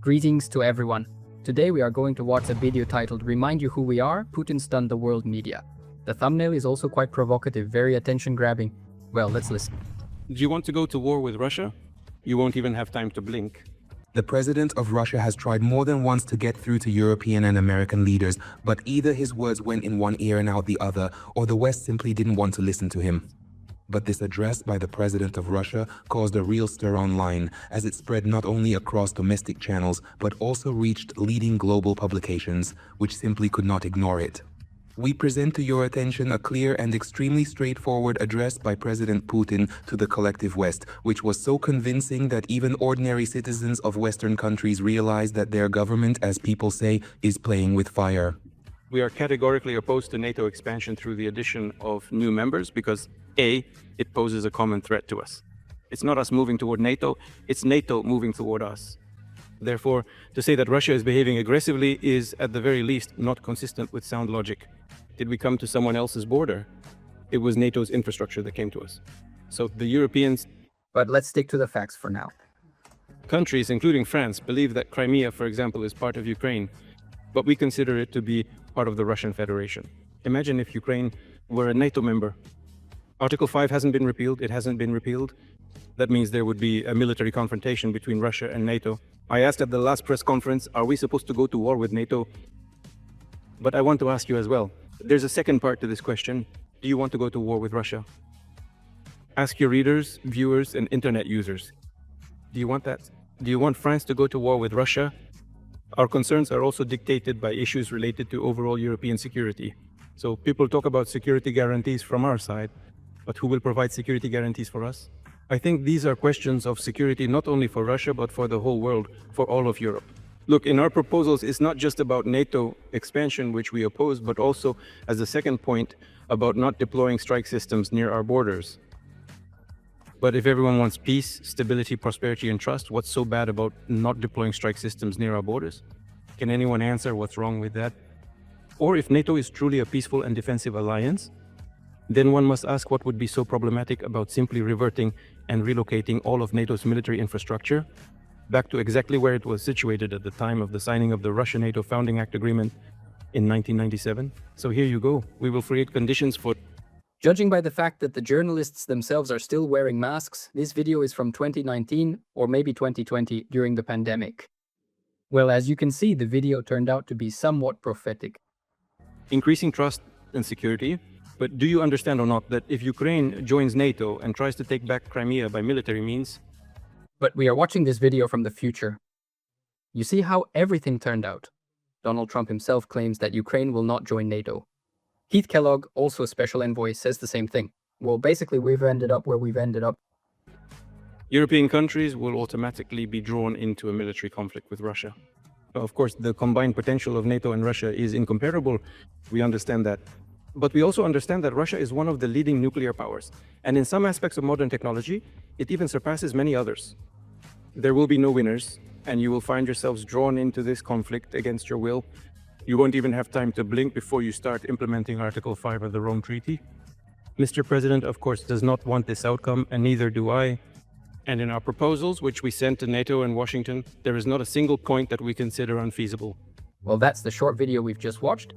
Greetings to everyone. Today we are going to watch a video titled "Remind You Who We Are, Putin Stunned the World Media." The thumbnail is also quite provocative, very attention-grabbing. Well, let's listen. Do you want to go to war with Russia? You won't even have time to blink. The president of Russia has tried more than once to get through to European and American leaders, but either his words went in one ear and out the other, or the West simply didn't want to listen to him. But this address by the president of Russia caused a real stir online, as it spread not only across domestic channels, but also reached leading global publications, which simply could not ignore it. We present to your attention a clear and extremely straightforward address by President Putin to the collective West, which was so convincing that even ordinary citizens of Western countries realized that their government, as people say, is playing with fire. We are categorically opposed to NATO expansion through the addition of new members because A, it poses a common threat to us. It's not us moving toward NATO, it's NATO moving toward us. Therefore, to say that Russia is behaving aggressively is, at the very least, not consistent with sound logic. Did we come to someone else's border? It was NATO's infrastructure that came to us. So the Europeans... But let's stick to the facts for now. Countries, including France, believe that Crimea, for example, is part of Ukraine, but we consider it to be part of the Russian Federation. Imagine if Ukraine were a NATO member. Article 5 hasn't been repealed, it hasn't been repealed. That means there would be a military confrontation between Russia and NATO. I asked at the last press conference, are we supposed to go to war with NATO? But I want to ask you as well. There's a second part to this question. Do you want to go to war with Russia? Ask your readers, viewers, and internet users. Do you want that? Do you want France to go to war with Russia? Our concerns are also dictated by issues related to overall European security. So people talk about security guarantees from our side, but who will provide security guarantees for us? I think these are questions of security not only for Russia, but for the whole world, for all of Europe. Look, in our proposals, it's not just about NATO expansion, which we oppose, but also, as a second point, about not deploying strike systems near our borders. But if everyone wants peace, stability, prosperity, and trust, what's so bad about not deploying strike systems near our borders? Can anyone answer what's wrong with that? Or if NATO is truly a peaceful and defensive alliance, then one must ask what would be so problematic about simply reverting and relocating all of NATO's military infrastructure back to exactly where it was situated at the time of the signing of the Russia-NATO Founding Act Agreement in 1997. So here you go. We will create conditions for... Judging by the fact that the journalists themselves are still wearing masks, this video is from 2019 or maybe 2020 during the pandemic. Well, as you can see, the video turned out to be somewhat prophetic. Increasing trust and security. But do you understand or not that if Ukraine joins NATO and tries to take back Crimea by military means? But we are watching this video from the future. You see how everything turned out. Donald Trump himself claims that Ukraine will not join NATO. Keith Kellogg, also a special envoy, says the same thing. Well, basically, we've ended up where we've ended up. European countries will automatically be drawn into a military conflict with Russia. Of course, the combined potential of NATO and Russia is incomparable. We understand that. But we also understand that Russia is one of the leading nuclear powers. And in some aspects of modern technology, it even surpasses many others. There will be no winners, and you will find yourselves drawn into this conflict against your will. You won't even have time to blink before you start implementing Article 5 of the Rome Treaty. Mr. President, of course, does not want this outcome, and neither do I. And in our proposals, which we sent to NATO and Washington, there is not a single point that we consider unfeasible. Well, that's the short video we've just watched.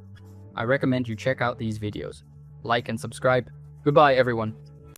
I recommend you check out these videos. Like and subscribe. Goodbye, everyone.